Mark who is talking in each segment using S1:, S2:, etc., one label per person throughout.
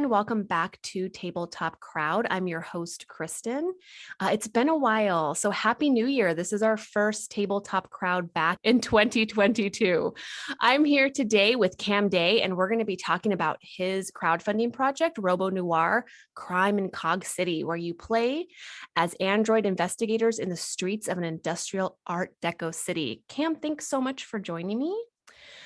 S1: Welcome back to Tabletop Crowd. I'm your host, Kristin. It's been a while, so Happy New Year. This is our first Tabletop Crowd back in 2022. I'm here today with Cam Day, and we're going to be talking about his crowdfunding project, RoboNoir, Crime in Cog City, where you play as android investigators in the streets of an industrial Art Deco city. Cam, thanks so much for joining me.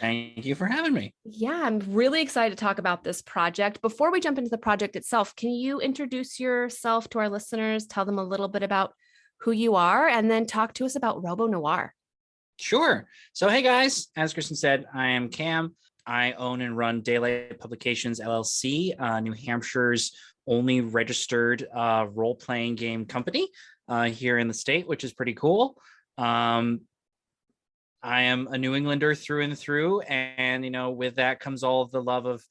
S2: Thank you for having me.
S1: Yeah, I'm really excited to talk about this project. Before we jump into the project itself, can you introduce yourself to our listeners, tell them a little bit about who you are, and then talk to us about RoboNoir?
S2: Sure. So, hey guys, as Kristin said, I am Cam. I own and run Daylight Publications, LLC, New Hampshire's only registered role-playing game company here in the state, which is pretty cool. I am a New Englander through and through. And, with that comes all of the love of,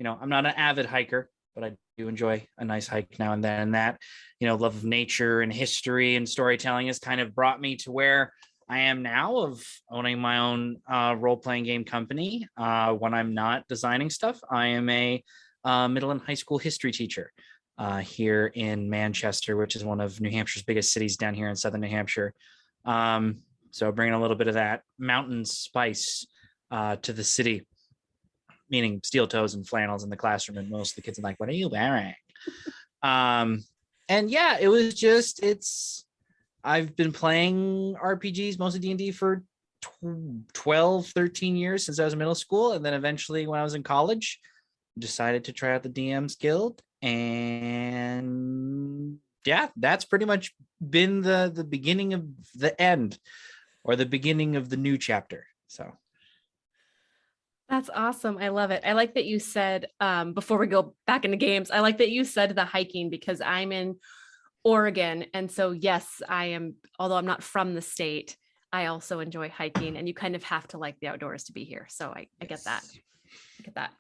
S2: I'm not an avid hiker, but I do enjoy a nice hike now and then. And that, love of nature and history and storytelling has kind of brought me to where I am now of owning my own role-playing game company. When I'm not designing stuff, I am a middle and high school history teacher here in Manchester, which is one of New Hampshire's biggest cities down here in southern New Hampshire. So bringing a little bit of that mountain spice to the city, meaning steel toes and flannels in the classroom. And most of the kids are like, what are you wearing? And yeah, it was just, I've been playing RPGs, mostly D&D for 12, 13 years since I was in middle school. And then eventually when I was in college, decided to try out the DM's Guild. And yeah, that's pretty much been the beginning of the end, or the beginning of the new chapter. So
S1: that's awesome. I love it. I like that you said, before we go back into games, I like that you said the hiking, because I'm in Oregon. And so, yes, I am, although I'm not from the state, I also enjoy hiking, and you kind of have to like the outdoors to be here. So I get that. I get that.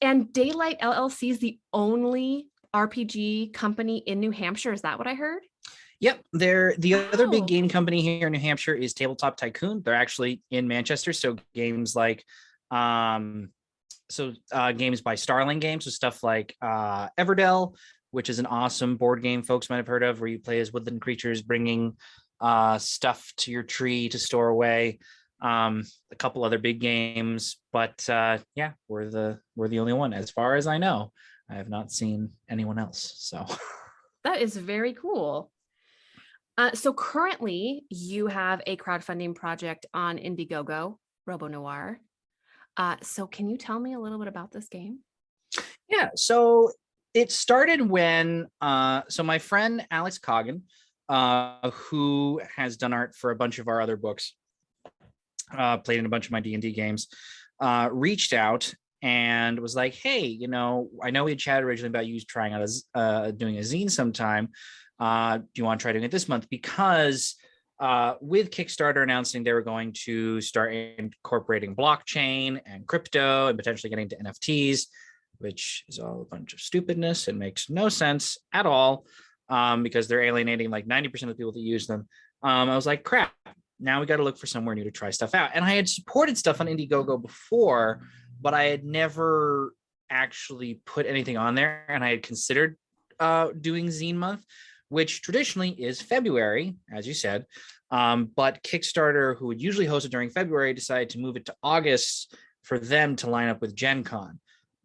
S1: And Daylight LLC is the only RPG company in New Hampshire. Is that what I heard?
S2: Yep. The other big game company here in New Hampshire is Tabletop Tycoon. They're actually in Manchester. So games like, games by Starling Games, so stuff like Everdell, which is an awesome board game folks might have heard of, where you play as woodland creatures bringing stuff to your tree to store away. A couple other big games, but yeah, we're the only one, as far as I know. I have not seen anyone else. So
S1: that is very cool. So currently you have a crowdfunding project on Indiegogo, RoboNoir. So can you tell me a little bit about this game?
S2: Yeah, so it started when, so my friend Alex Coggin, who has done art for a bunch of our other books, played in a bunch of my D&D games, reached out and was like, hey, I know we had chatted originally about you trying out doing a zine sometime. Do you want to try doing it this month? Because with Kickstarter announcing they were going to start incorporating blockchain and crypto and potentially getting to NFTs, which is all a bunch of stupidness and makes no sense at all, because they're alienating like 90% of the people that use them. I was like, crap, now we got to look for somewhere new to try stuff out. And I had supported stuff on Indiegogo before, but I had never actually put anything on there. And I had considered doing Zine Month, which traditionally is February, as you said. But Kickstarter, who would usually host it during February, decided to move it to August for them to line up with Gen Con,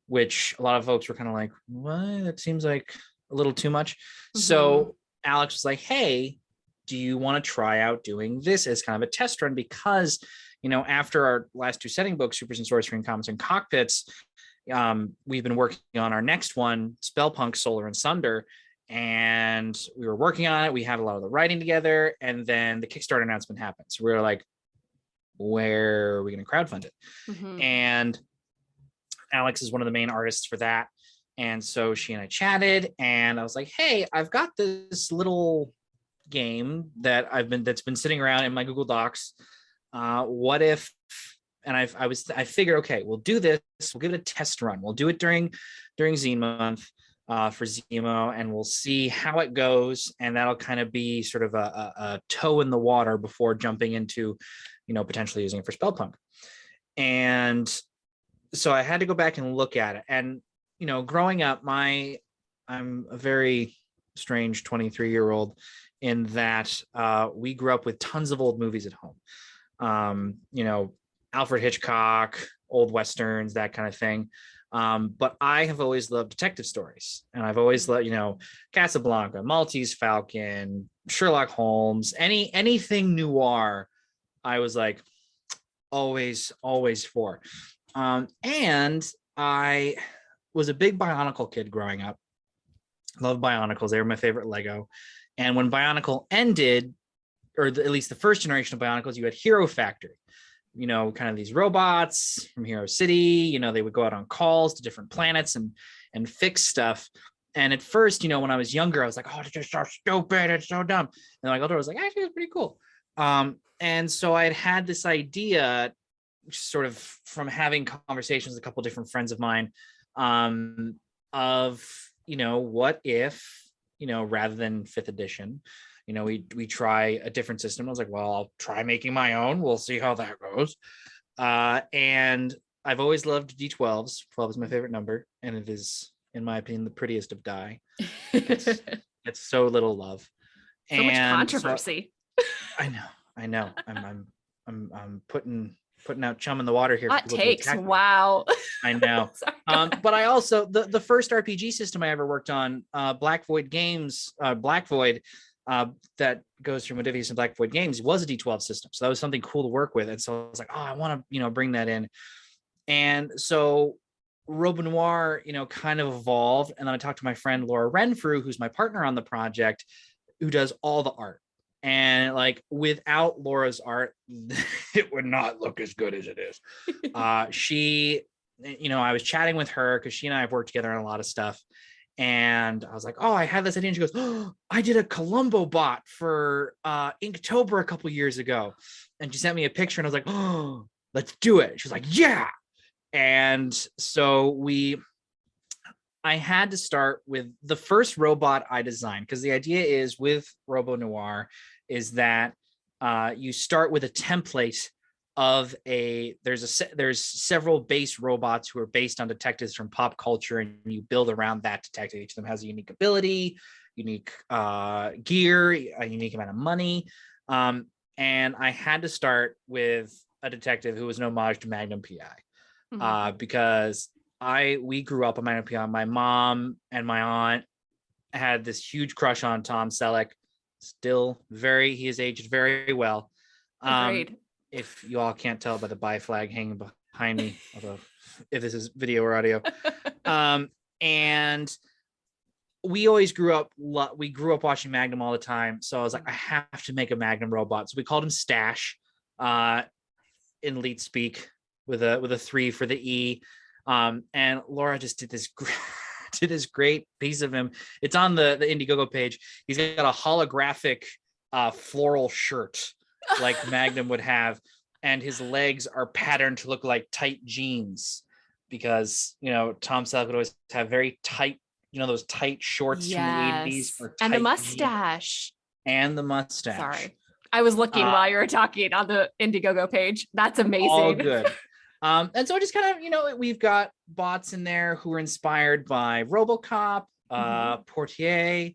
S2: which a lot of folks were kind of like, what? That seems like a little too much. Mm-hmm. So Alex was like, hey, do you want to try out doing this as kind of a test run? Because, after our last two setting books, Supers and Sorcery and Comets and Cockpits, we've been working on our next one, Spellpunk, Solar and Sunder. And we were working on it. We had a lot of the writing together, and then the Kickstarter announcement happened. So we were like, where are we going to crowdfund it? Mm-hmm. And Alex is one of the main artists for that. And so she and I chatted, and I was like, hey, I've got this little game that's been sitting around in my Google Docs. What if, and I figured, okay, we'll do this. We'll give it a test run. We'll do it during Zine month for Zemo, and we'll see how it goes. And that'll kind of be sort of a toe in the water before jumping into, potentially using it for Spellpunk. And so I had to go back and look at it. And, growing up, I'm a very strange 23-year-old in that we grew up with tons of old movies at home. Alfred Hitchcock, old Westerns, that kind of thing. But I have always loved detective stories, and I've always loved, Casablanca, Maltese Falcon, Sherlock Holmes, anything noir. I was like always for. And I was a big Bionicle kid growing up. Loved Bionicles. They were my favorite Lego. And when Bionicle ended, or at least the first generation of Bionicles, you had Hero Factory. Kind of these robots from Hero City. They would go out on calls to different planets and fix stuff. And at first, when I was younger, I was like, oh, it's just so stupid. It's so dumb. And my older was like, actually, it's pretty cool. And so I had this idea sort of from having conversations with a couple of different friends of mine of, what if, rather than 5th edition, we try a different system. I was like, well, I'll try making my own. We'll see how that goes. And I've always loved D12s. 12 is my favorite number. And it is, in my opinion, the prettiest of die. It's so little love.
S1: So much controversy.
S2: So, I know. I'm putting out chum in the water here.
S1: Hot takes. Wow.
S2: I know. But I also, the first RPG system I ever worked on, Black Void Games, that goes through Modifius and Black Void Games, was a D12 system. So that was something cool to work with. And so I was like, oh, I want to, bring that in. And so RoboNoir, kind of evolved. And then I talked to my friend Laura Renfrew, who's my partner on the project, who does all the art. And like, without Laura's art, it would not look as good as it is. She, I was chatting with her because she and I have worked together on a lot of stuff. And I was like, oh, I had this idea. And she goes, oh, I did a Columbo bot for Inktober a couple years ago. And she sent me a picture and I was like, oh, let's do it. She was like, yeah. And so I had to start with the first robot I designed, because the idea is with RoboNoir is that you start with a template of there's several base robots who are based on detectives from pop culture, and you build around that detective. Each of them has a unique ability, unique gear, a unique amount of money. And I had to start with a detective who was an homage to Magnum PI, because we grew up on Magnum PI. My mom and my aunt had this huge crush on Tom Selleck. Still he has aged very well.
S1: Agreed.
S2: If you all can't tell by the buy flag hanging behind me, although if this is video or audio, and we always grew up watching Magnum all the time. So I was like, I have to make a Magnum robot. So we called him Stash, in Leet speak, with a 3 for the E. And Laura just did this great piece of him. It's on the Indiegogo page. He's got a holographic floral shirt like Magnum would have, and his legs are patterned to look like tight jeans, because Tom Selleck would always have very tight, those tight shorts from the 80s,
S1: and the mustache.
S2: And the mustache.
S1: Sorry, I was looking while you were talking on the Indiegogo page. That's amazing.
S2: All good. And so I just kind of, we've got bots in there who are inspired by RoboCop, Portier,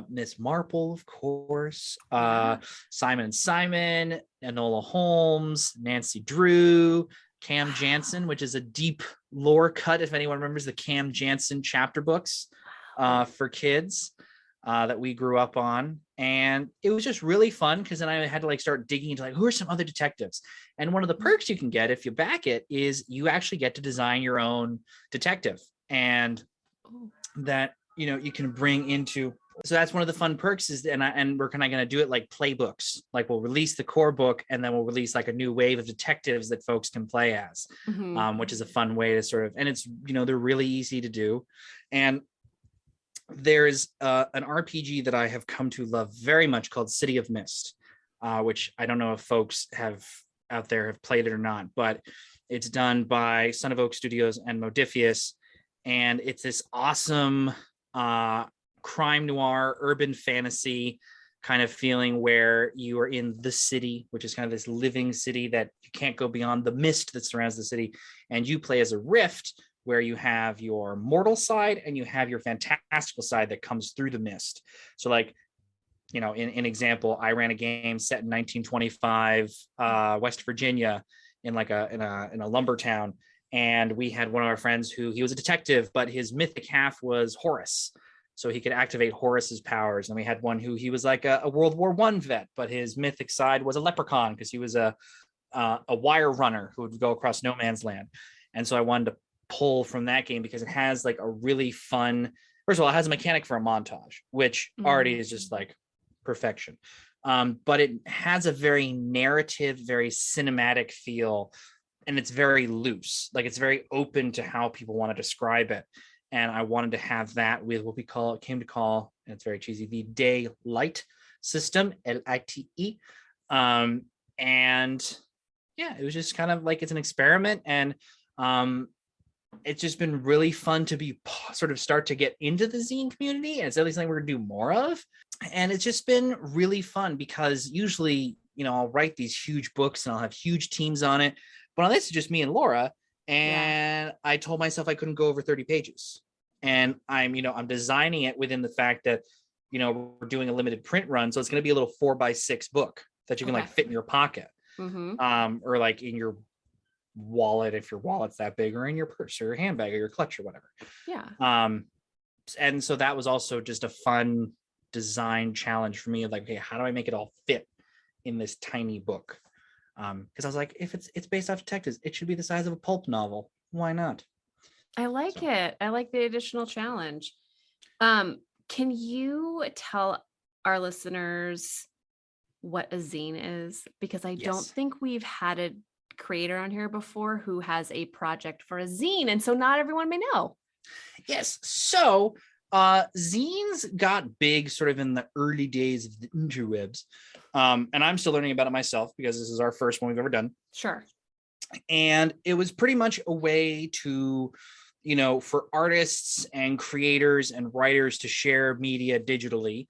S2: Miss Marple, of course, Simon and Simon, Enola Holmes, Nancy Drew, Cam Jansen, which is a deep lore cut, if anyone remembers the Cam Jansen chapter books for kids that we grew up on. And it was just really fun, because then I had to start digging into who are some other detectives. And one of the perks you can get if you back it is you actually get to design your own detective, and that you can bring into So that's one of the fun perks is, and we're kind of going to do it like playbooks. Like we'll release the core book and then we'll release like a new wave of detectives that folks can play as, which is a fun way to sort of, and it's, they're really easy to do. And there's an RPG that I have come to love very much called City of Mist, which I don't know if folks out there have played it or not, but it's done by Son of Oak Studios and Modifius. And it's this awesome crime noir, urban fantasy kind of feeling where you are in the city, which is kind of this living city that you can't go beyond the mist that surrounds the city. And you play as a rift where you have your mortal side and you have your fantastical side that comes through the mist. So like, in example, I ran a game set in 1925 West Virginia in like in a lumber town. And we had one of our friends he was a detective, but his mythic half was Horus. So he could activate Horus's powers. And we had one he was like a World War I vet, but his mythic side was a leprechaun because he was a wire runner who would go across no man's land. And so I wanted to pull from that game because it has like a really fun, first of all, it has a mechanic for a montage, which already is just like perfection. But it has a very narrative, very cinematic feel. And it's very loose, like it's very open to how people want to describe it. And I wanted to have that with what we came to call, and it's very cheesy, the Daylight system, Lite. And yeah, it was just kind of like, it's an experiment. And it's just been really fun to be sort of start to get into the zine community. And it's at least something we're going to do more of. And it's just been really fun because usually, I'll write these huge books and I'll have huge teams on it. But on this, it's just me and Laura. And I told myself I couldn't go over 30 pages. And I'm designing it within the fact that, we're doing a limited print run. So it's going to be a little 4x6 book that you can like fit in your pocket, or like in your wallet, if your wallet's that big, or in your purse or your handbag or your clutch or whatever.
S1: Yeah.
S2: And so that was also just a fun design challenge for me of like, okay, how do I make it all fit in this tiny book? Because I was like, if it's based off detectives, it should be the size of a pulp novel. Why not?
S1: I like it. I like the additional challenge. Can you tell our listeners what a zine is? Because I don't think we've had a creator on here before who has a project for a zine. And so not everyone may know.
S2: Yes. So zines got big sort of in the early days of the interwebs. And I'm still learning about it myself because this is our first one we've ever done.
S1: Sure.
S2: And it was pretty much a way to, for artists and creators and writers to share media digitally,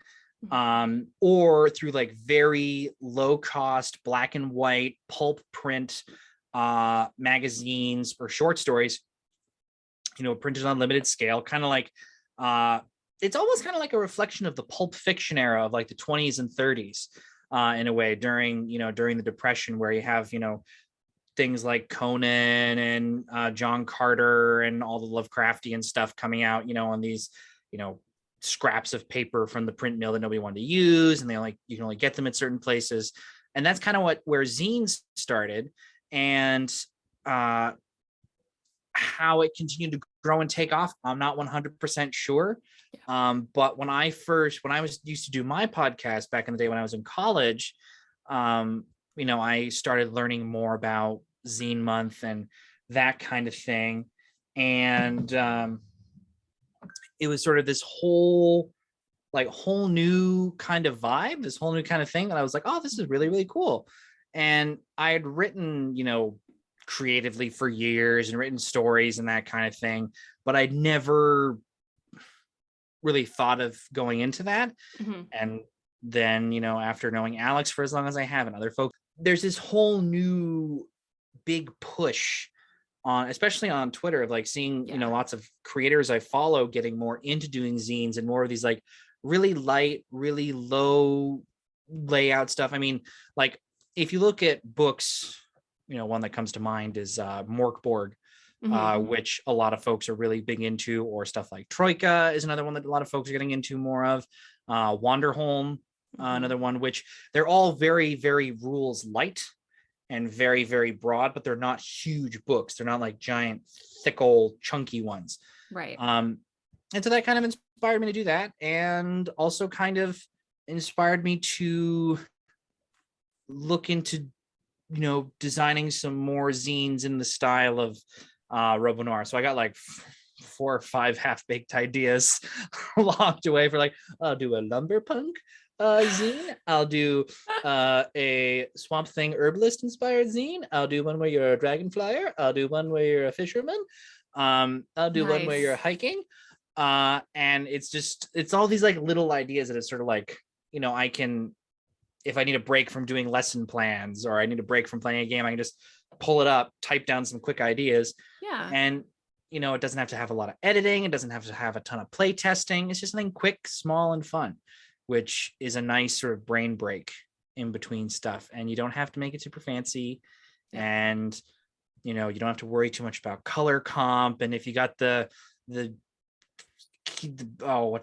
S2: or through like very low cost black and white pulp print magazines or short stories, printed on limited scale, kind of like it's almost kind of like a reflection of the pulp fiction era of like the 20s and 30s in a way during the Depression, where you have things like Conan and John Carter and all the Lovecraftian stuff coming out on these scraps of paper from the print mill that nobody wanted to use, and you can only get them at certain places. And that's kind of where zines started, and how it continued to grow and take off, I'm not 100% sure. But when I used to do my podcast back in the day when I was in college, I started learning more about Zine Month and that kind of thing. And it was sort of this whole new kind of vibe, this whole new kind of thing that I was like, oh, this is really, really cool. And I had written, creatively for years and written stories and that kind of thing, but I'd never really thought of going into that. And then, after knowing Alex for as long as I have and other folks, there's this whole new big push on, especially on Twitter, of like seeing, lots of creators I follow getting more into doing zines and more of these like really light, really low layout stuff. I mean, like if you look at books, one that comes to mind is Morkborg, which a lot of folks are really big into, or stuff like Troika is another one that a lot of folks are getting into more of. Wanderholm, another one, which they're all very, very rules light and very, very broad, but they're not huge books. They're not like giant, thick, old, chunky ones.
S1: Right.
S2: so that kind of inspired me to do that, and also kind of inspired me to look into, designing some more zines in the style of RoboNoir. So I got like 4 or 5 half-baked ideas along the way for like, I'll do a lumberpunk zine. I'll do a Swamp Thing herbalist inspired zine. I'll do one where you're a dragon flyer. I'll do one where you're a fisherman. I'll do one where you're hiking. And it's all these like little ideas that it's sort of like, I can, if I need a break from doing lesson plans or I need a break from playing a game, I can just pull it up, type down some quick ideas.
S1: Yeah.
S2: And, it doesn't have to have a lot of editing. It doesn't have to have a ton of play testing. It's just something quick, small, and fun, which is a nice sort of brain break in between stuff. And you don't have to make it super fancy. Yeah. And, you don't have to worry too much about color comp. And if you got what's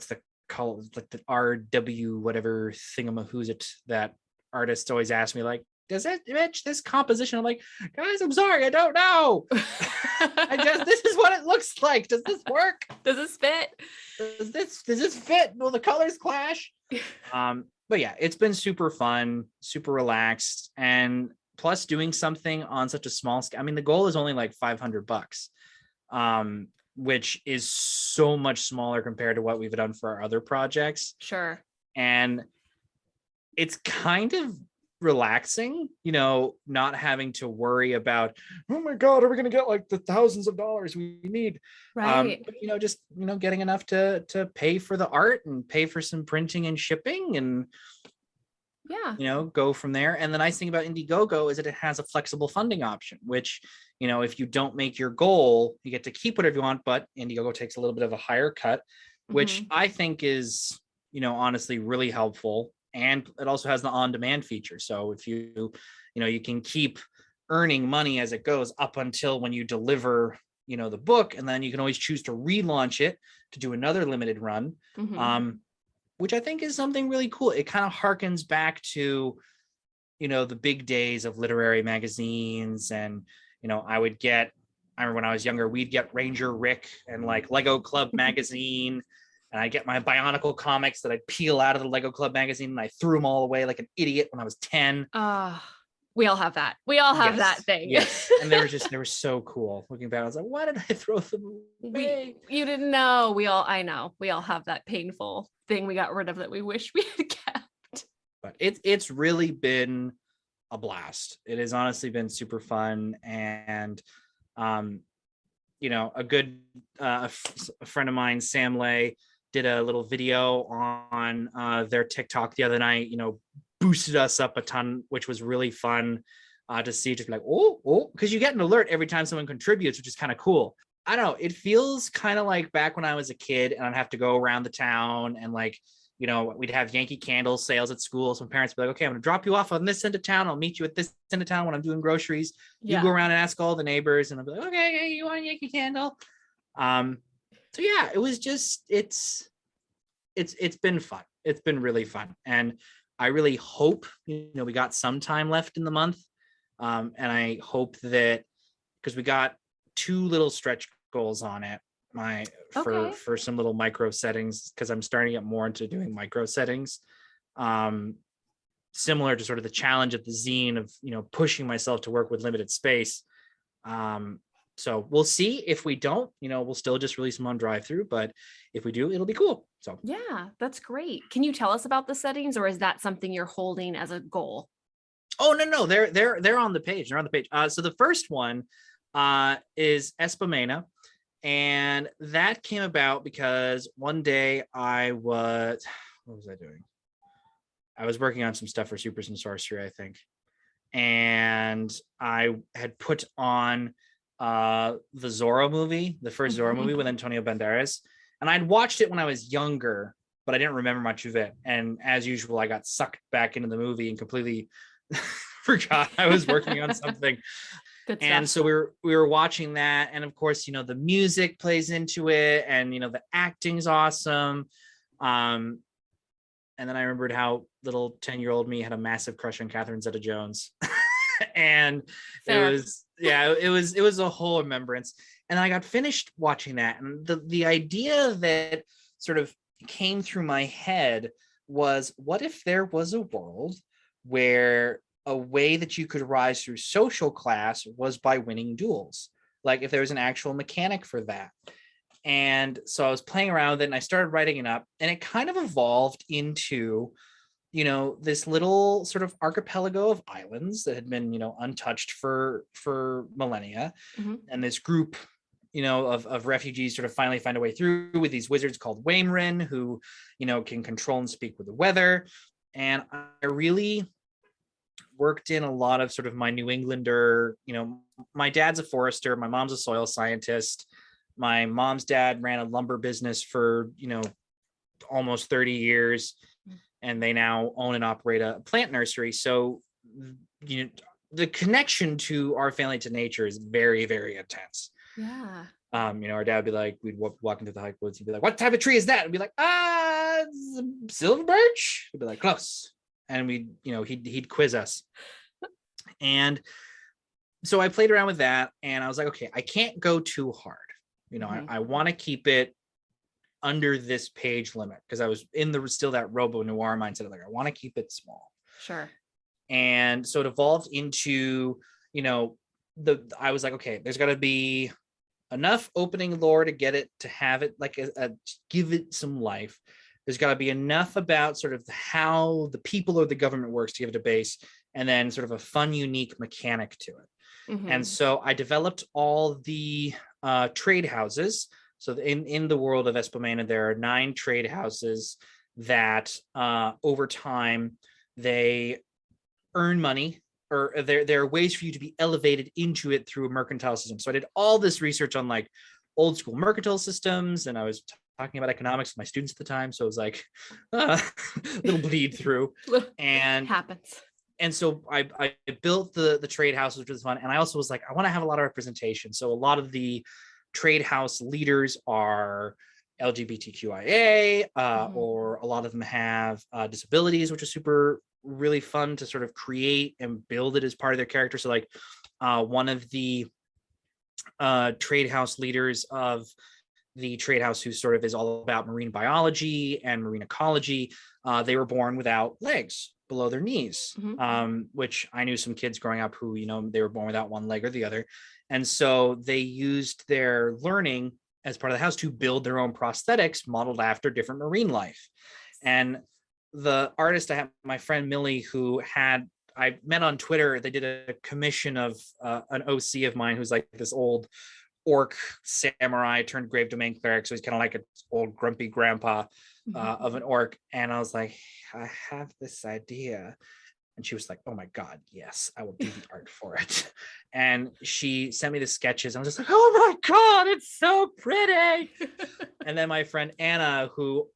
S2: the color, like the RW, whatever thingamahoo's it that artists always ask me, like, does that match this composition? I'm like, guys, I'm sorry, I don't know. This is what it looks like. Does this work?
S1: Does this fit?
S2: Does this fit? Will the colors clash? But yeah, it's been super fun, super relaxed, and plus doing something on such a small scale. I mean, the goal is only like $500, which is so much smaller compared to what we've done for our other projects.
S1: Sure.
S2: And it's kind of relaxing, not having to worry about, oh my God, are we going to get like the thousands of dollars we need?
S1: Right.
S2: But, just, getting enough to pay for the art and pay for some printing and shipping and, go from there. And the nice thing about Indiegogo is that it has a flexible funding option, which, if you don't make your goal, you get to keep whatever you want, but Indiegogo takes a little bit of a higher cut, which I think is, honestly really helpful. And it also has the on-demand feature. So if you can keep earning money as it goes up until when you deliver, the book, and then you can always choose to relaunch it to do another limited run, which I think is something really cool. It kind of harkens back to, the big days of literary magazines. And, I remember when I was younger, we'd get Ranger Rick and like Lego Club magazine. And I get my Bionicle comics that I'd peel out of the Lego Club magazine, and I threw them all away like an idiot when I was 10.
S1: We all have that. We all have that thing.
S2: Yes. And they were so cool. Looking back, I was like, why did I throw them away?
S1: You didn't know. I know. We all have that painful thing we got rid of that we wish we had kept.
S2: But it's really been a blast. It has honestly been super fun. And, a good a friend of mine, Sam Lay, did a little video on their TikTok the other night, boosted us up a ton, which was really fun to see. Just like, because you get an alert every time someone contributes, which is kind of cool. I don't know. It feels kind of like back when I was a kid and I'd have to go around the town and like, we'd have Yankee Candle sales at school. So parents would be like, okay, I'm going to drop you off on this end of town. I'll meet you at this end of town when I'm doing groceries. Yeah. You go around and ask all the neighbors, and I'll be like, okay, hey, you want a Yankee Candle? So yeah, it was just, it's been fun. It's been really fun. And I really hope, we got some time left in the month. And I hope that, because we got 2 little stretch goals on it, for some little micro settings, because I'm starting to get more into doing micro settings, similar to sort of the challenge of the zine of, pushing myself to work with limited space. So we'll see. If we don't, we'll still just release them on drive-through, but if we do, it'll be cool. So
S1: yeah, that's great. Can you tell us about the settings, or is that something you're holding as a goal?
S2: Oh, no, they're on the page. They're on the page. So the first one is Espamena. And that came about because one day what was I doing? I was working on some stuff for Supers and Sorcery, I think. And I had put on the Zorro movie, the first Zorro movie with Antonio Banderas. And I'd watched it when I was younger, but I didn't remember much of it. And as usual, I got sucked back into the movie and completely forgot I was working on something. And so we were watching that, and of course, the music plays into it, and the acting's awesome. And then I remembered how little 10-year-old me had a massive crush on Catherine Zeta-Jones. And Fair. It was a whole remembrance. And I got finished watching that, and the idea that sort of came through my head was, what if there was a world where a way that you could rise through social class was by winning duels? Like if there was an actual mechanic for that. And so I was playing around with it and I started writing it up, and it kind of evolved into, this little sort of archipelago of islands that had been, untouched for millennia.
S1: Mm-hmm.
S2: And this group, of refugees sort of finally find a way through with these wizards called Waimrin, who, can control and speak with the weather. And I really worked in a lot of sort of my New Englander, my dad's a forester, my mom's a soil scientist. My mom's dad ran a lumber business for, almost 30 years, and they now own and operate a plant nursery. So, the connection to our family to nature is very, very intense.
S1: Yeah.
S2: Our dad would be like, we'd walk into the hike woods. He'd be like, "What type of tree is that?" I'd be like, silver birch." He'd be like, "Close." And he'd quiz us. And so I played around with that, and I was like, okay, I can't go too hard. I want to keep it under this page limit, because I was in still that RoboNoir mindset of like, I want to keep it small.
S1: Sure.
S2: And so it evolved into, I was like, okay, there's got to be enough opening lore to get it, to have it like give it some life. There's got to be enough about sort of how the people or the government works to give it a base, and then sort of a fun, unique mechanic to it.
S1: Mm-hmm.
S2: And so I developed all the trade houses. So in the world of Espomena, there are 9 trade houses that over time they earn money, or there are ways for you to be elevated into it through a mercantile system. So I did all this research on like old school mercantile systems, and I was talking about economics with my students at the time. So it was like little bleed through, and
S1: happens.
S2: And so I built the trade house, which was fun. And I also was like, I want to have a lot of representation. So a lot of the trade house leaders are LGBTQIA, or a lot of them have disabilities, which is really fun to sort of create and build it as part of their character. So like one of the trade house leaders of the trade house, who sort of is all about marine biology and marine ecology, they were born without legs below their knees, which I knew some kids growing up who, they were born without one leg or the other. And so they used their learning as part of the house to build their own prosthetics modeled after different marine life. And the artist, I have my friend Millie, who I met on Twitter. They did a commission of an OC of mine who's like this old orc samurai turned grave domain cleric. So he's kind of like an old grumpy grandpa of an orc. And I was like, I have this idea. And she was like, oh my God, yes, I will do the art for it. And she sent me the sketches. I was just like, oh my God, it's so pretty. And then my friend Anna, who,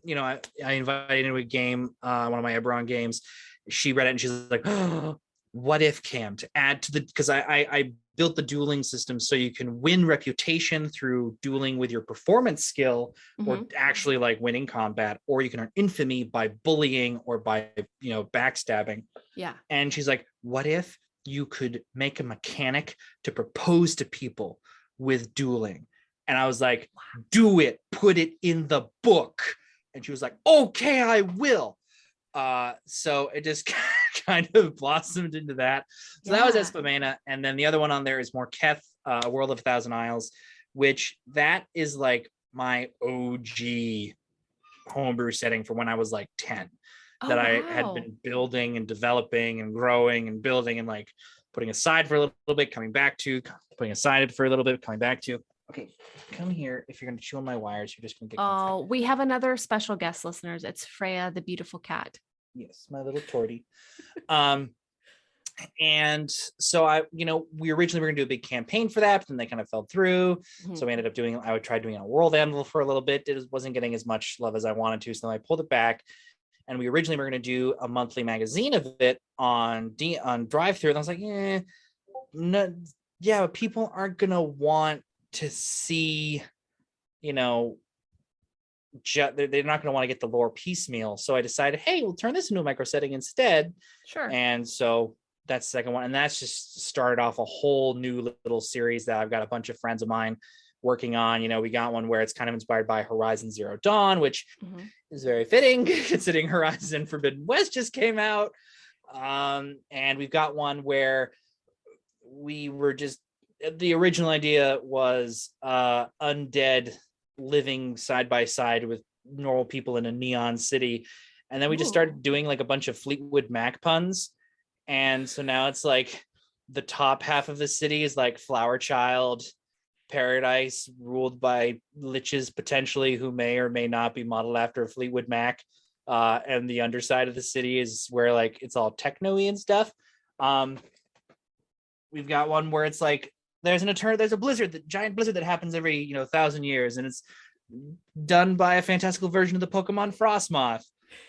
S2: I invited into a game, one of my Eberron games, she read it and she's like, oh, what if Cam, to add to because I built the dueling system so you can win reputation through dueling with your performance skill, or actually like winning combat, or you can earn infamy by bullying or by backstabbing.
S1: Yeah.
S2: And she's like, what if you could make a mechanic to propose to people with dueling? And I was like, do it, put it in the book. And she was like, okay, I will. So it just kind of blossomed into that. So that was Espomena. And then the other one on there is Morketh, A World of a Thousand Isles, which that is like my OG homebrew setting for when I was like 10, that I had been building and developing and growing and building and like putting aside for a little bit, coming back to, putting aside for a little bit, coming back to. Okay, come here. If you're going to chew on my wires, you're just going to get comfort.
S1: We have another special guest, listeners. It's Freya, the beautiful cat.
S2: Yes, my little tortie. And so we originally were going to do a big campaign for that, but then they kind of fell through. So we ended up I tried doing a world anvil for a little bit. It wasn't getting as much love as I wanted to. So then I pulled it back, and we originally were going to do a monthly magazine of it on drive-through. And I was like, no, yeah, but people aren't going to want to see, they're not going to want to get the lore piecemeal. So I decided, hey, we'll turn this into a micro setting instead.
S1: Sure.
S2: And so that's the second one. And that's just started off a whole new little series that I've got a bunch of friends of mine working on. You know, we got one where it's kind of inspired by Horizon Zero Dawn, which is very fitting considering Horizon Forbidden West just came out. And we've got one where we were just, the original idea was undead living side by side with normal people in a neon city. And then we just started doing like a bunch of Fleetwood Mac puns. And so now it's like the top half of the city is like Flower Child paradise ruled by liches potentially who may or may not be modeled after Fleetwood Mac. And the underside of the city is where like it's all techno-y and stuff. We've got one where it's like there's a blizzard, the giant blizzard that happens every 1,000 years, and it's done by a fantastical version of the Pokemon Frostmoth.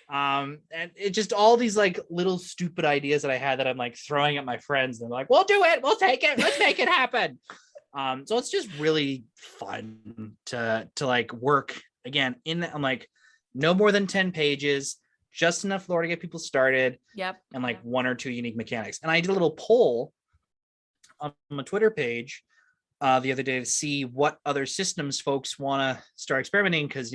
S2: And it just all these like little stupid ideas that I had that I'm like throwing at my friends, and they're like, we'll do it, we'll take it, let's make it happen. So it's just really fun to like work again in that. I'm like, no more than 10 pages, just enough lore to get people started.
S1: Yep.
S2: And like one or two unique mechanics. And I did a little poll on my Twitter page the other day to see what other systems folks want to start experimenting, because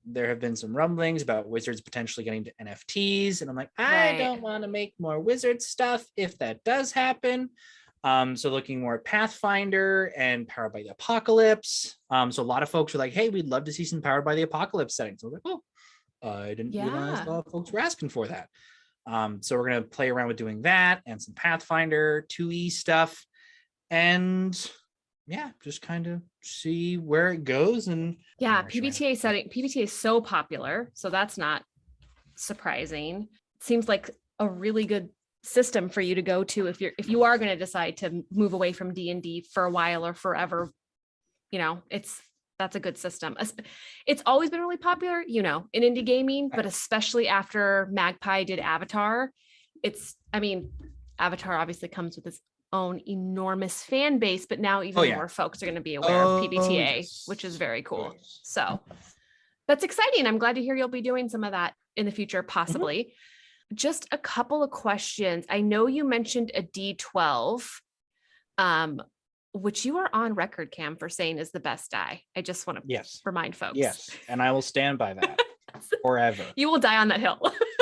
S2: there have been some rumblings about Wizards potentially getting to NFTs, and I'm like, I don't want to make more Wizard stuff if that does happen. So looking more at Pathfinder and Powered by the Apocalypse. So a lot of folks were like, hey, we'd love to see some Powered by the Apocalypse settings. So I was like, oh, I didn't realize a lot of folks were asking for that. So we're going to play around with doing that and some Pathfinder 2E stuff. And yeah, just kind of see where it goes. And
S1: PBTA is so popular, so that's not surprising. It seems like a really good system for you to go to if you are going to decide to move away from D&D for a while or forever. That's a good system. It's always been really popular, in indie gaming, but especially after Magpie did Avatar. Avatar obviously comes with its own enormous fan base, but now even more folks are going to be aware of PBTA, which is very cool. So that's exciting. I'm glad to hear you'll be doing some of that in the future, possibly. Just a couple of questions. I know you mentioned a D12, which you are on record, Cam, for saying is the best die. I just want to remind folks.
S2: Yes, and I will stand by that forever.
S1: You will die on that hill.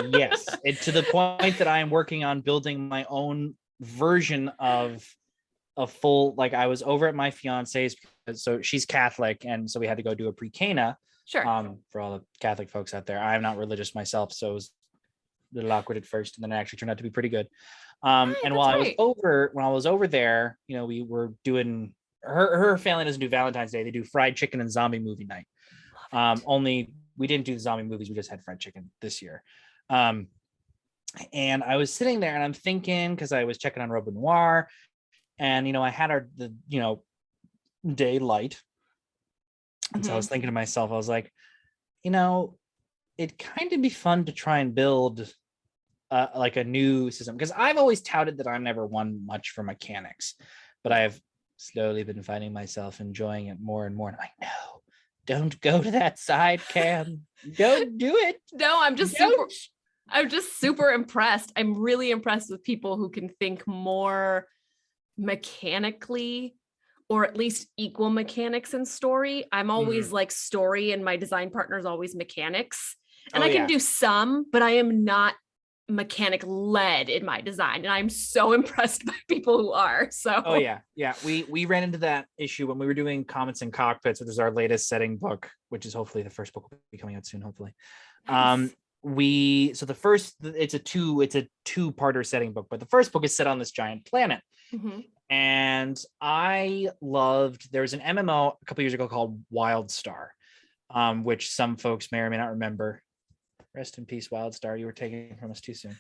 S2: Yes, to the point that I am working on building my own version of a full, like I was over at my fiance's, so she's Catholic, and so we had to go do a pre-Cana.
S1: Sure.
S2: For all the Catholic folks out there. I'm not religious myself, so it was a little awkward at first, and then it actually turned out to be pretty good. And while I was over there, we were doing her family doesn't do Valentine's Day. They do fried chicken and zombie movie night. Only we didn't do the zombie movies. We just had fried chicken this year. And I was sitting there and I'm thinking, because I was checking on RoboNoir, and I had the daylight. And so I was thinking to myself, I was like, it'd kind of be fun to try and build like a new system, because I've always touted that I'm never one much for mechanics, but I've slowly been finding myself enjoying it more and more. And I know, don't go to that side, Cam. Don't do it.
S1: No, I'm just super impressed. I'm really impressed with people who can think more mechanically, or at least equal mechanics and story. I'm always like story, and my design partner is always mechanics. And I can do some, but I am not mechanic led in my design. And I'm so impressed by people who are. So we ran into that issue when we were doing Comets and Cockpits, which is our latest setting book, which is hopefully the first book will be coming out soon, hopefully. Nice. It's a two-parter setting book, but the first book is set on this giant planet. And there was an MMO a couple years ago called WildStar, which some folks may or may not remember. Rest in peace, WildStar. You were taken from us too soon.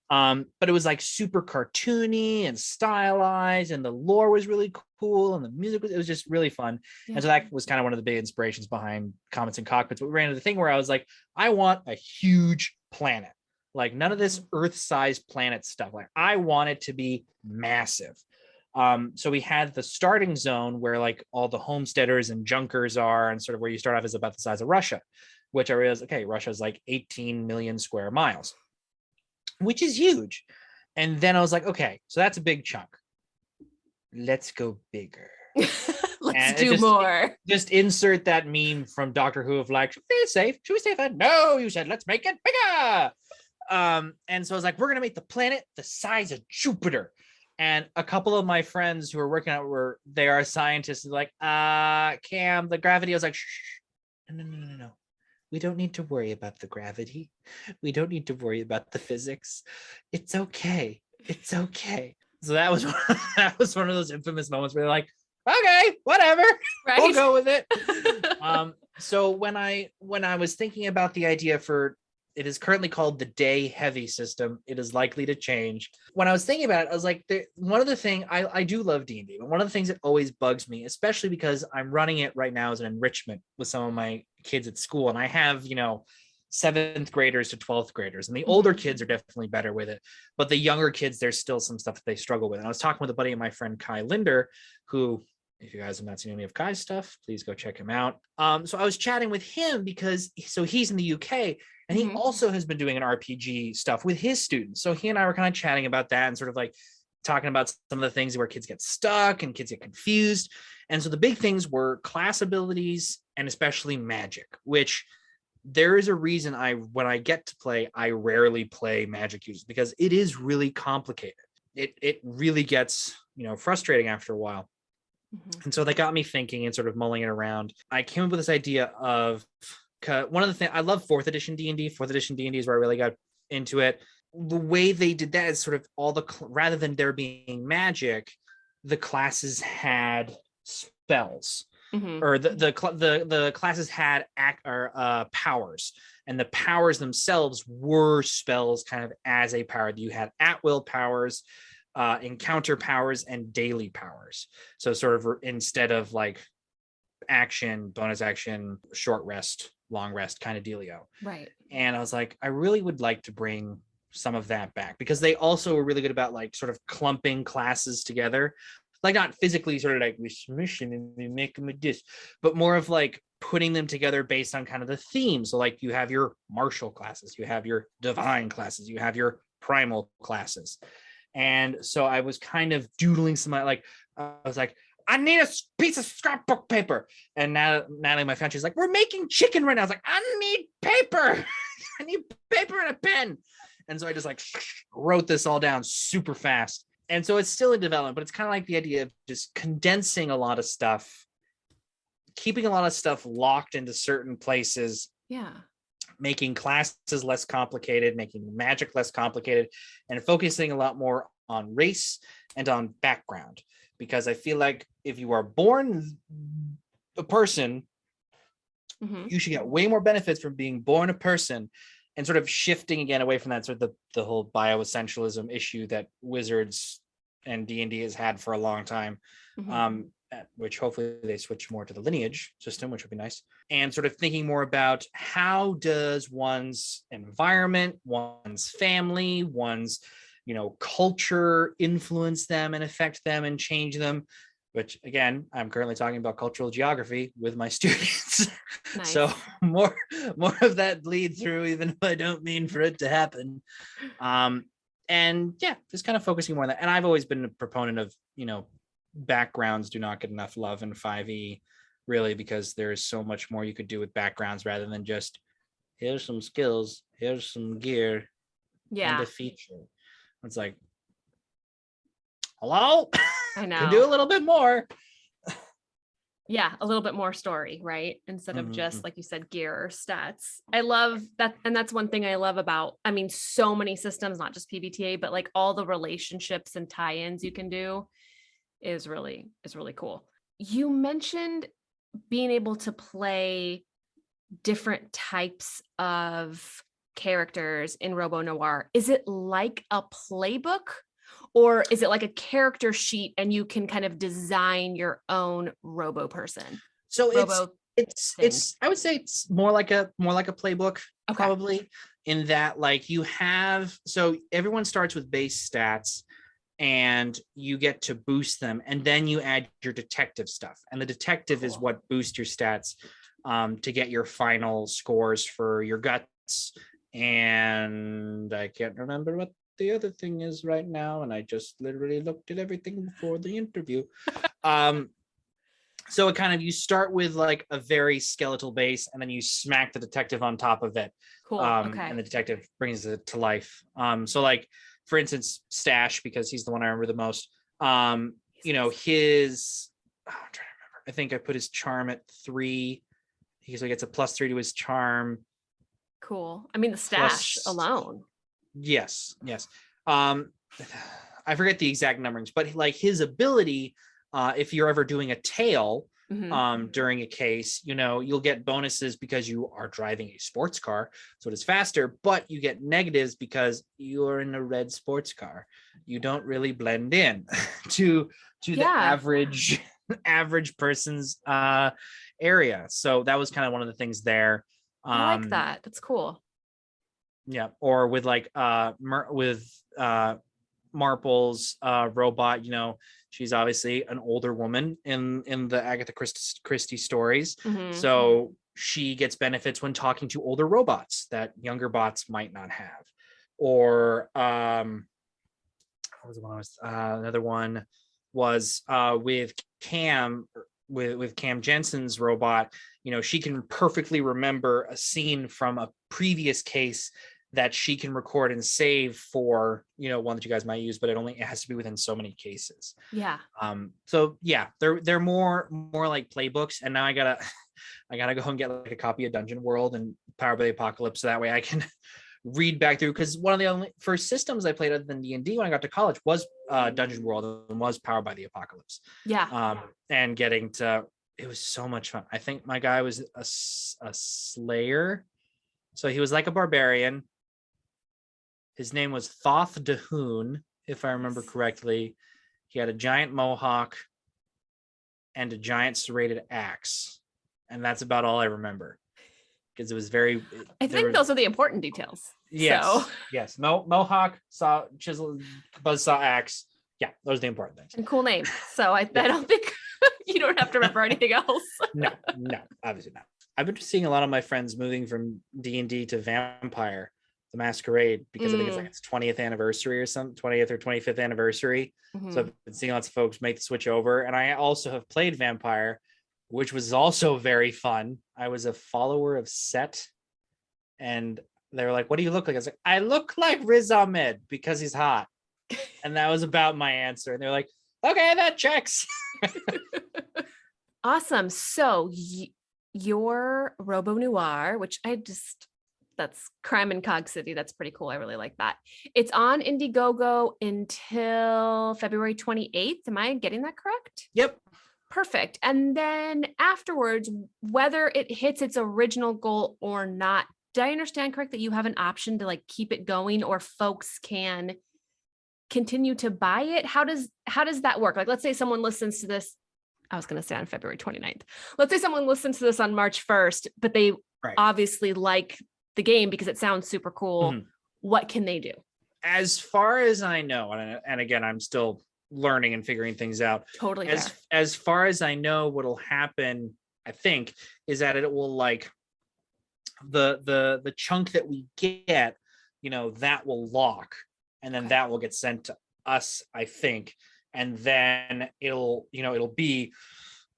S1: But it was like super cartoony and stylized, and the lore was really cool, and the music it was just really fun. Yeah. And so that was kind of one of the big inspirations behind Comets and Cockpits. But we ran into the thing where I was like, I want a huge planet, like none of this Earth-sized planet stuff. Like I want it to be massive. So we had the starting zone where like all the homesteaders and junkers are, and sort of where you start off is about the size of Russia, which I realized, okay, Russia is like 18 million square miles, which is huge.
S2: And then I was like, okay, so that's a big chunk. Let's go bigger.
S1: Let's do more.
S2: Just insert that meme from Doctor Who of like, should we stay safe? Should we stay fed? No, you said let's make it bigger. And so I was like, we're gonna make the planet the size of Jupiter. And a couple of my friends who are working out they are scientists, like, Cam, the gravity. I was like, shh, no. We don't need to worry about the gravity. We don't need to worry about the physics. It's okay. It's okay. So that was one of those infamous moments where they're like, okay, whatever, right? We'll go with it. So when I was thinking about the idea for, it is currently called the Day Heavy system. It is likely to change. When I was thinking about it, I was like, one of the things, I do love D&D, but one of the things that always bugs me, especially because I'm running it right now as an enrichment with some of my kids at school, and I have, 7th graders to 12th graders, and the older kids are definitely better with it, but the younger kids, there's still some stuff that they struggle with. And I was talking with a buddy of my friend Kai Linder, who, if you guys have not seen any of Kai's stuff, please go check him out. So I was chatting with him because he's in the UK, and he also has been doing an RPG stuff with his students. So he and I were kind of chatting about that and sort of like talking about some of the things where kids get stuck and kids get confused. And so the big things were class abilities and especially magic, which there is a reason when I get to play, I rarely play magic users, because it is really complicated. It really gets, frustrating after a while. And so that got me thinking and sort of mulling it around. I came up with this idea of, one of the things, I love 4th edition D&D. 4th edition D&D is where I really got into it. The way they did that is sort of rather than there being magic, the classes had spells. Or the classes had powers, and the powers themselves were spells kind of as a power. You had at-will powers, encounter powers, and daily powers. So sort of instead of like action, bonus action, short rest, long rest kind of dealio.
S1: Right.
S2: And I was like, I really would like to bring some of that back, because they also were really good about like sort of clumping classes together. Like not physically sort of like we smush them and we make them a dish, but more of like putting them together based on kind of the theme. So like you have your martial classes, you have your divine classes, you have your primal classes. And so I was kind of doodling some, like, I was like, I need a piece of scrapbook paper. And Natalie, my friend, she's like, we're making chicken right now. I was like, I need paper. I need paper and a pen. And so I just like wrote this all down super fast. And so it's still in development, but it's kind of like the idea of just condensing a lot of stuff, keeping a lot of stuff locked into certain places.
S1: Yeah.
S2: Making classes less complicated, making magic less complicated, and focusing a lot more on race and on background. Because I feel like if you are born a person, you should get way more benefits from being born a person, and sort of shifting again away from that sort of the whole bioessentialism issue that Wizards and D&D has had for a long time, which hopefully they switch more to the lineage system, which would be nice. And sort of thinking more about how does one's environment, one's family, one's, culture influence them and affect them and change them, which again, I'm currently talking about cultural geography with my students. Nice. So more of that bleed through, even if I don't mean for it to happen. And yeah, just kind of focusing more on that. And I've always been a proponent of, backgrounds do not get enough love in 5e, really, because there's so much more you could do with backgrounds rather than just here's some skills, here's some gear, and a feature. It's like, hello? I know. Can do a little bit more.
S1: Yeah, a little bit more story, right? Instead of just, like you said, gear or stats. I love that. And that's one thing I love about, so many systems, not just PBTA, but like all the relationships and tie-ins you can do is really cool. You mentioned being able to play different types of characters in RoboNoir. Is it like a playbook? Or is it like a character sheet and you can kind of design your own robo person?
S2: So it's I would say it's more like a playbook, probably, in that like you have, so everyone starts with base stats and you get to boost them, and then you add your detective stuff. And the detective is what boosts your stats to get your final scores for your guts. And I can't remember what the other thing is right now, and I just literally looked at everything before the interview. Um, so it kind of, you start with like a very skeletal base, and then you smack the detective on top of it.
S1: Cool. Okay.
S2: And the detective brings it to life. So like, for instance, Stash, because he's the one I remember the most. You know, his, I'm trying to remember. I think I put his charm at 3. So he gets a +3 to his charm.
S1: Cool. I mean, the stash alone.
S2: Yes. I forget the exact numberings, but like his ability, if you're ever doing a tail during a case, you know, you'll get bonuses because you are driving a sports car, so it is faster, but you get negatives because you're in a red sports car. You don't really blend in to the average person's area. So that was kind of one of the things there.
S1: I like that. That's cool.
S2: Yeah. Or with like Marple's robot, you know, she's obviously an older woman in the Agatha Christie stories. So she gets benefits when talking to older robots that younger bots might not have. Or what was the one another one was with Cam, with Cam Jensen's robot. You know, she can perfectly remember a scene from a previous case that she can record and save for, you know, one that you guys might use, but it has to be within so many cases.
S1: Yeah.
S2: So yeah, they're more like playbooks. And now I gotta go and get like a copy of Dungeon World and Powered by the Apocalypse, so that way I can read back through, because one of the only first systems I played other than D&D when I got to college was Dungeon World, and was Powered by the Apocalypse.
S1: Yeah.
S2: And getting to, it was so much fun. I think my guy was a slayer, so he was like a barbarian. His name was Thoth Dahoon, if I remember correctly. He had a giant mohawk and a giant serrated axe, and that's about all I remember, because it was very.
S1: I think those are the important details.
S2: Yes,
S1: so.
S2: yes. Mohawk, saw, chisel, buzzsaw, axe. Yeah, those are the important things.
S1: And cool name. So I don't think you don't have to remember anything else.
S2: No, obviously not. I've been seeing a lot of my friends moving from D&D to Vampire the Masquerade, because I think it's like its 20th anniversary or something, 20th or 25th anniversary. So I've been seeing lots of folks make the switch over. And I also have played Vampire, which was also very fun. I was a follower of Set, and they were like, "What do you look like?" I was like, "I look like Riz Ahmed because he's hot." And that was about my answer. And they're like, "Okay, that checks."
S1: Awesome. So your RoboNoir, which that's Crime in Cog City. That's pretty cool. I really like that. It's on Indiegogo until February 28th. Am I getting that correct?
S2: Yep.
S1: Perfect. And then afterwards, whether it hits its original goal or not, did I understand correct that you have an option to like keep it going, or folks can continue to buy it? How does that work? Like, let's say someone listens to this. I was going to say on February 29th. Let's say someone listens to this on March 1st, but they obviously like the game because it sounds super cool. What can they do?
S2: As far as I know, and again, I'm still learning and figuring things out.
S1: Totally.
S2: As far as I know, what'll happen, I think, is that it will, like, the chunk that we get, you know, that will lock, and then that will get sent to us, I think, and then it'll be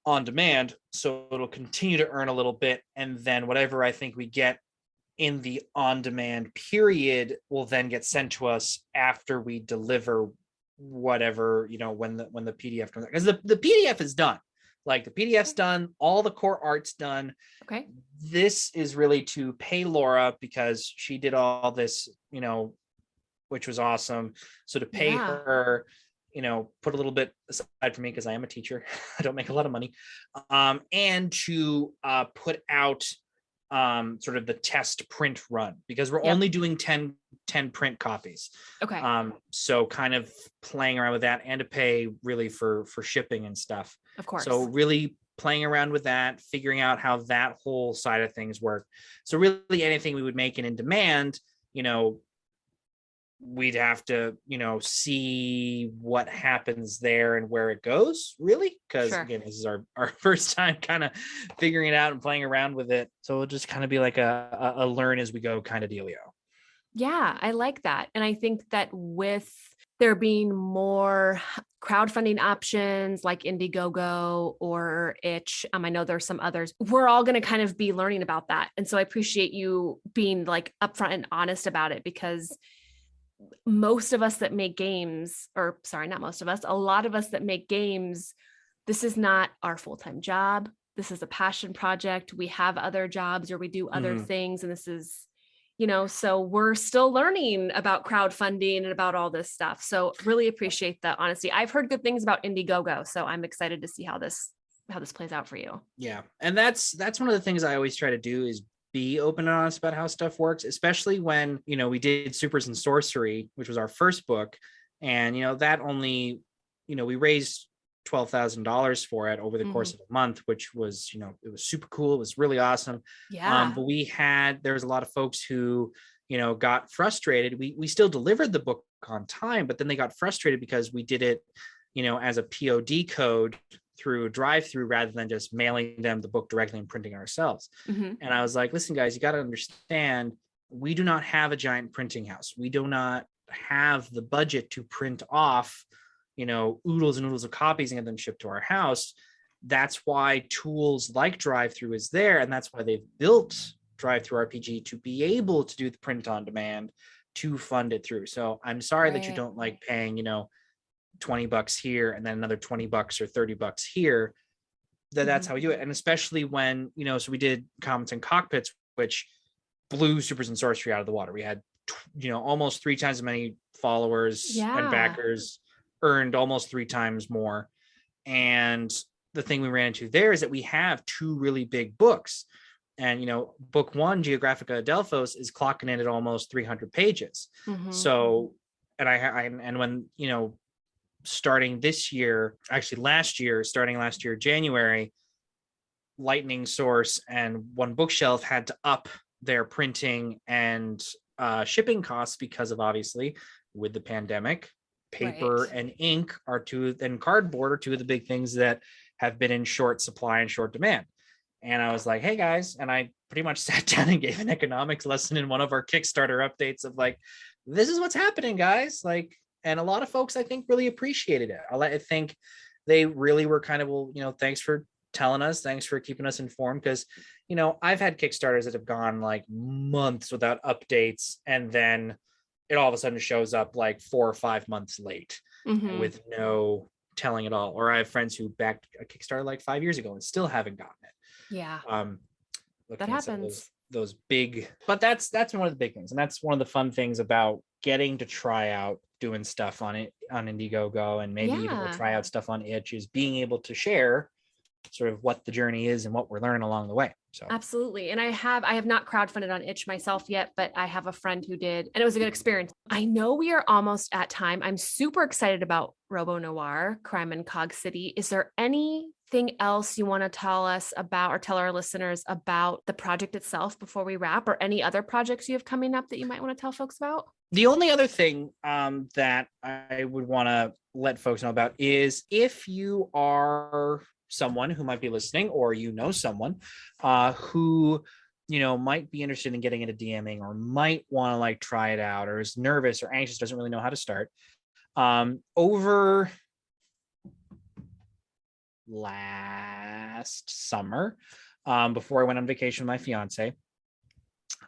S2: on demand, so it'll continue to earn a little bit, and then whatever I think we get in the on-demand period will then get sent to us after we deliver whatever, you know, when the PDF comes out, because the PDF is done. Like, the PDF's done, all the core art's done.
S1: Okay.
S2: This is really to pay Laura, because she did all this, you know, which was awesome. So to pay her, you know, put a little bit aside for me, because I am a teacher. I don't make a lot of money. And to put out sort of the test print run, because we're only doing 10 print copies.
S1: Okay.
S2: So kind of playing around with that, and to pay really for shipping and stuff.
S1: Of course.
S2: So really playing around with that, figuring out how that whole side of things work. So really anything we would make in demand, you know, we'd have to, you know, see what happens there and where it goes, really, because again, this is our first time kind of figuring it out and playing around with it. So it'll just kind of be like a learn as we go kind of dealio.
S1: Yeah, I like that. And I think that with there being more crowdfunding options like Indiegogo or Itch, I know there's some others. We're all going to kind of be learning about that. And so I appreciate you being like upfront and honest about it, because most of us that make games, or sorry, not most of us, a lot of us that make games, this is not our full-time job. This is a passion project. We have other jobs or we do other things. And this is, so we're still learning about crowdfunding and about all this stuff. So really appreciate the honesty. I've heard good things about Indiegogo, so I'm excited to see how this plays out for you.
S2: Yeah. And that's one of the things I always try to do is be open and honest about how stuff works, especially when, we did Supers and Sorcery, which was our first book. And, that only, we raised $12,000 for it over the course of a month, which was, it was super cool. It was really awesome.
S1: Yeah.
S2: But there was a lot of folks who, got frustrated. We still delivered the book on time, but then they got frustrated because we did it, as a POD code through a drive-through rather than just mailing them the book directly and printing ourselves. And I was like, listen, guys, you got to understand, we do not have a giant printing house. We do not have the budget to print off, oodles and oodles of copies and get them shipped to our house. That's why tools like drive-through is there. And that's why they've built drive-through RPG to be able to do the print on demand to fund it through. So I'm sorry that you don't like paying, $20 here and then another $20 or $30 here. That's how we do it. And especially when, so we did Comments and Cockpits, which blew Supers and Sorcery out of the water. We had, almost 3 times as many followers and backers, earned almost 3 times more. And the thing we ran into there is that we have 2 really big books. And, book 1, Geographica Adelphos, is clocking in at almost 300 pages. So, and when, starting last year, January, Lightning Source and One Bookshelf had to up their printing and shipping costs because of, obviously, with the pandemic, paper and ink and cardboard are 2 of the big things that have been in short supply and short demand. And I was like, hey guys, and I pretty much sat down and gave an economics lesson in one of our Kickstarter updates of like, this is what's happening, guys. Like, and a lot of folks, I think, really appreciated it. I think they really were kind of, well, thanks for telling us. Thanks for keeping us informed. Because, I've had Kickstarters that have gone like months without updates. And then it all of a sudden shows up like 4 or 5 months late with no telling at all. Or I have friends who backed a Kickstarter like 5 years ago and still haven't gotten it.
S1: Yeah.
S2: That
S1: happens.
S2: Those big, but that's one of the big things. And that's one of the fun things about getting to try out doing stuff on it on Indiegogo, and maybe even we'll try out stuff on Itch, is being able to share sort of what the journey is and what we're learning along the way. So
S1: absolutely. And I have not crowdfunded on Itch myself yet, but I have a friend who did, and it was a good experience. I know we are almost at time. I'm super excited about RoboNoir, Crime in Cog City. Is there anything else you want to tell us about, or tell our listeners about the project itself before we wrap, or any other projects you have coming up that you might want to tell folks about?
S2: The only other thing that I would want to let folks know about is, if you are someone who might be listening, or someone who might be interested in getting into DMing, or might want to like try it out, or is nervous or anxious, doesn't really know how to start, over last summer, before I went on vacation with my fiance,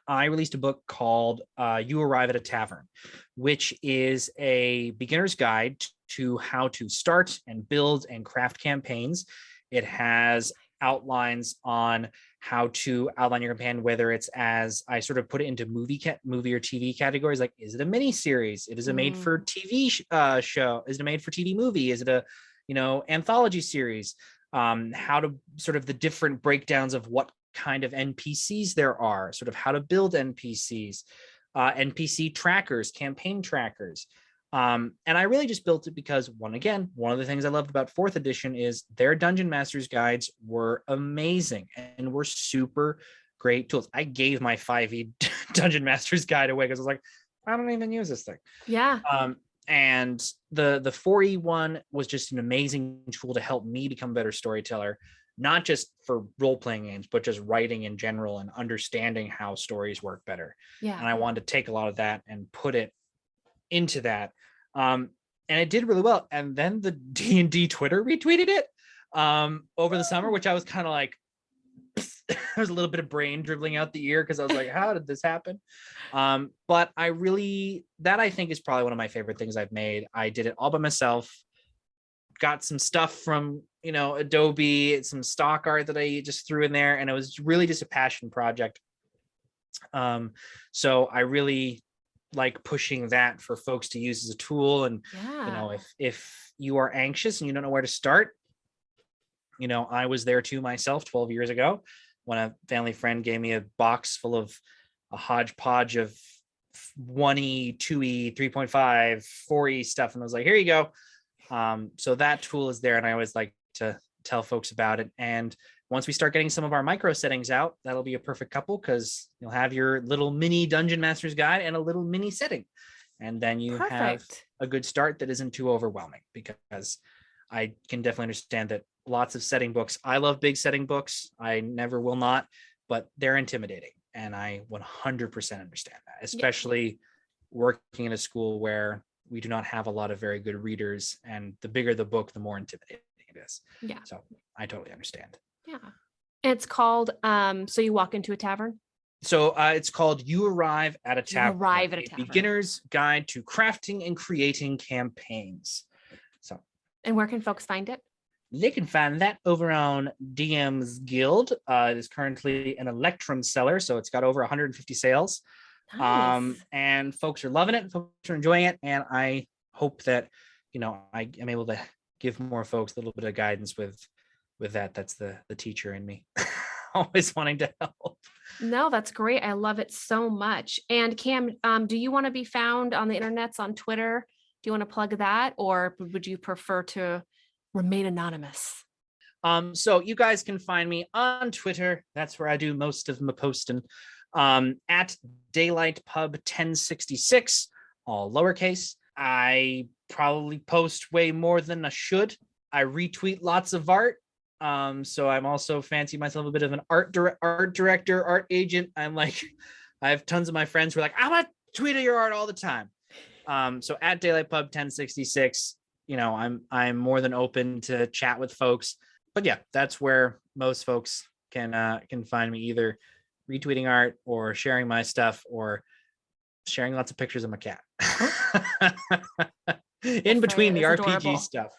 S2: I released a book called You Arrive at a Tavern, which is a beginner's guide to how to start and build and craft campaigns. It has outlines on how to outline your campaign, whether it's, as I sort of put it, into movie or TV categories, like, is it a mini series? Is it a made for TV show? Is it a made for TV movie? Is it a anthology series? How to sort of the different breakdowns of what kind of NPCs there are, sort of how to build NPCs, NPC trackers, campaign trackers. And I really just built it because, one of the things I loved about 4th edition is their Dungeon Masters guides were amazing and were super great tools. I gave my 5e Dungeon Masters guide away because I was like, I don't even use this thing.
S1: Yeah.
S2: And the 4e one was just an amazing tool to help me become a better storyteller. not just for role-playing games, but just writing in general and understanding how stories work better.
S1: Yeah.
S2: And I wanted to take a lot of that and put it into that. And it did really well. And then the D&D Twitter retweeted it over the summer, which I was kind of like, there was a little bit of brain dribbling out the ear because I was like, how did this happen? But I think is probably one of my favorite things I've made. I did it all by myself, got some stuff from, Adobe, some stock art that I just threw in there, and it was really just a passion project. So I really like pushing that for folks to use as a tool. And, if you are anxious and you don't know where to start, I was there too myself 12 years ago when a family friend gave me a box full of a hodgepodge of 1E, 2E, 3.5, 4E stuff. And I was like, here you go. So that tool is there. And I always like to tell folks about it. And once we start getting some of our micro settings out, that'll be a perfect couple, because you'll have your little mini Dungeon Master's Guide and a little mini setting. And then you have a good start that isn't too overwhelming, because I can definitely understand that lots of setting books. I love big setting books. I never will not, but they're intimidating. And I 100% understand that, especially working in a school where we do not have a lot of very good readers. And the bigger the book, the more intimidating it is.
S1: Yeah.
S2: So I totally understand.
S1: Yeah. And it's called, so you walk into a tavern?
S2: So it's called You Arrive at a Tavern.
S1: You Arrive at a Tavern.
S2: Beginner's Guide to Crafting and Creating Campaigns. So.
S1: And where can folks find it?
S2: They can find that over on DM's Guild. It is currently an Electrum seller, so it's got over 150 sales.
S1: Nice.
S2: And folks are loving it. Folks are enjoying it. And I hope that, I am able to give more folks a little bit of guidance with that. That's the teacher in me. Always wanting to help.
S1: No, that's great. I love it so much. And Cam, do you want to be found on the internets, on Twitter? Do you want to plug that, or would you prefer to remain anonymous?
S2: So you guys can find me on Twitter. That's where I do most of my posting. At DaylightPub1066, all lowercase. I probably post way more than I should. I retweet lots of art. So I'm also fancy myself a bit of an art director, art agent. I have tons of my friends who are like, I'm gonna tweet your art all the time. So at DaylightPub1066, I'm more than open to chat with folks. But yeah, that's where most folks can find me, either retweeting art or sharing my stuff or sharing lots of pictures of my cat. In between the RPG stuff.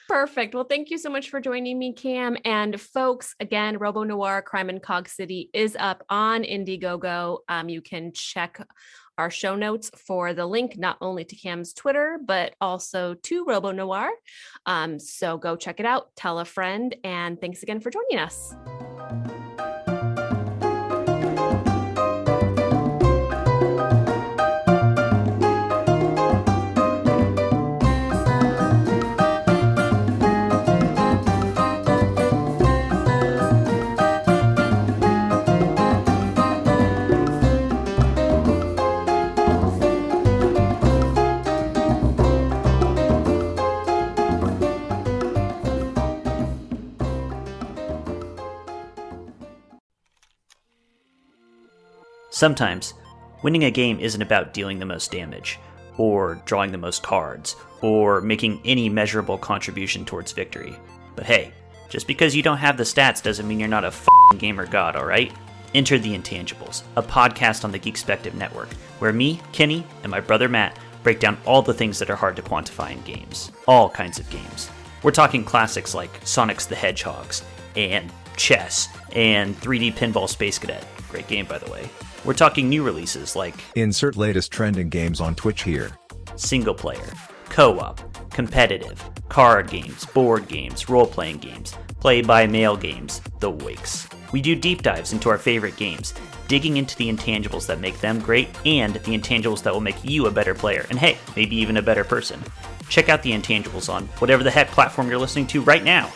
S1: Perfect. Well, thank you so much for joining me, Cam. And folks, again, RoboNoir Crime in Cog City is up on Indiegogo. You can check our show notes for the link, not only to Cam's Twitter, but also to RoboNoir. So go check it out, tell a friend, and thanks again for joining us.
S3: Sometimes, winning a game isn't about dealing the most damage, or drawing the most cards, or making any measurable contribution towards victory. But hey, just because you don't have the stats doesn't mean you're not a f***ing gamer god, alright? Enter The Intangibles, a podcast on the Geekspective Network, where me, Kenny, and my brother Matt break down all the things that are hard to quantify in games. All kinds of games. We're talking classics like Sonic's the Hedgehogs, and chess, and 3D Pinball Space Cadet. Great game, by the way. We're talking new releases like
S4: insert latest trending games on Twitch here.
S3: Single player, co-op, competitive, card games, board games, role-playing games, play-by-mail games, the Wakes. We do deep dives into our favorite games, digging into the intangibles that make them great and the intangibles that will make you a better player, and hey, maybe even a better person. Check out the intangibles on whatever the heck platform you're listening to right now.